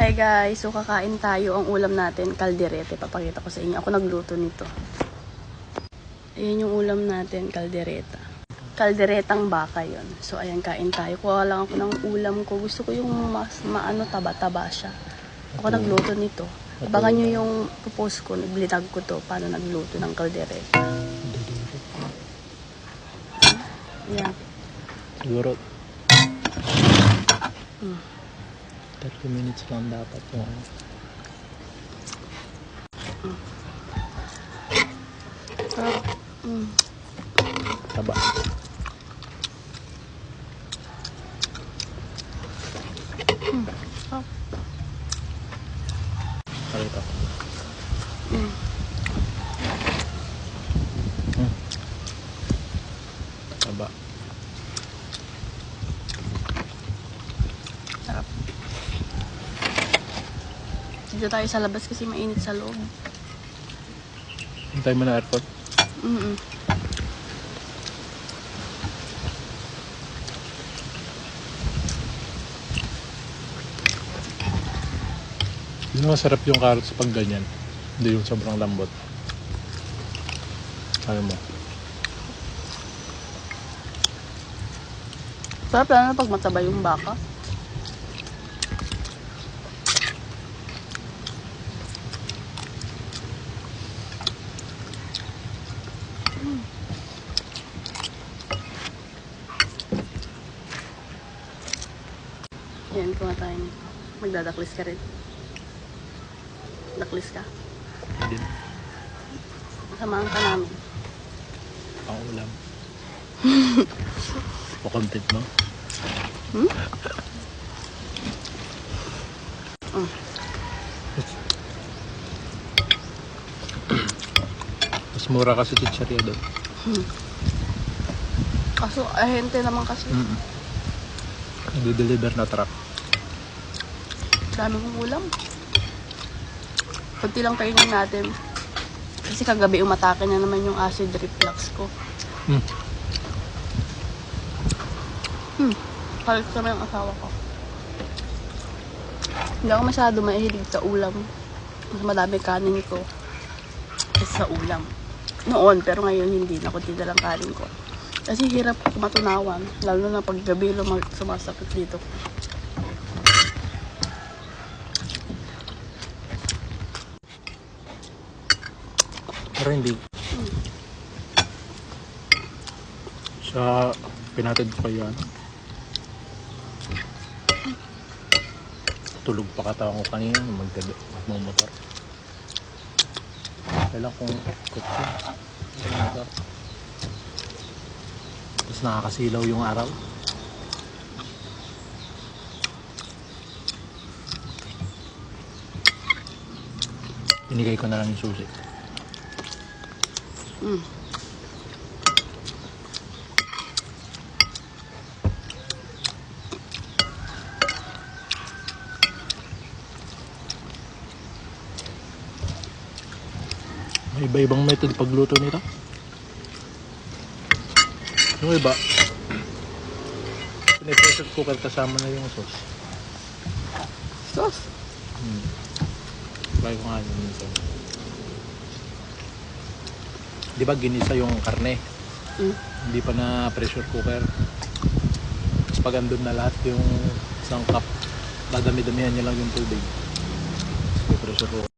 Hi guys, so kakain tayo. Ang ulam natin, kalderete. Papakita ko sa inyo. Ako nagluto nito. Ayan yung ulam natin, kaldereta. Kalderetang baka yon. So ayan, kain tayo. Kuha lang ako ng ulam ko. Gusto ko yung mas taba-taba siya. Ako nagluto nito. Abangan nyo yung post ko. Nag-vlog ko to. Paano nagluto ng kaldereta. Ayan. Siguro 30 minutes lang dapat yung taba. Kalito. Taba. Sarap. Dito tayo sa labas kasi mainit sa loob. Hintay mo na airport. Yun masarap yung carrots pag ganyan. Hindi yung sobrang lambot. Ayaw mo. Sarap lang na pag mataba yung baka. Yan, kuha tayo. Magdadaklis ka rin. Daklis ka. Hindi. Samahan ka namin. Ang ulam. Pa-content mo. Mas mura kasi chicharia doon. Kaso, ahente naman kasi. Nag-deliver na truck. Dami kong ulam. Kunti lang kainin natin. Kasi kagabi umatake na naman yung acid reflux ko. Halit kami ang asawa ko. Hindi ako masyado mahilig sa ulam. Mas madami kanin ko sa ulam. Noon, pero ngayon hindi na. Kunti na lang kanin ko. Kasi hirap matunawan. Lalo na pag gabi sumasakit dito. Pero hindi. Sa pinatid ko yan. Tulog pa katawan ko kanina. Magmumotor. Kailan kong kutsi. Motor. Tapos nakakasilaw yung araw. Binigay ko na lang yung susi. May iba-ibang method pagluto nito. Yung iba, pinipressure cooker kasama na yung sauce. Sauce? Try ko nga yun minsan. Di ba ginisa yung karne? Hindi pa na pressure cooker. Tapos pag andun na lahat yung isang cup, dadami-damihan niya lang yung tubig. Tapos pressure cooker.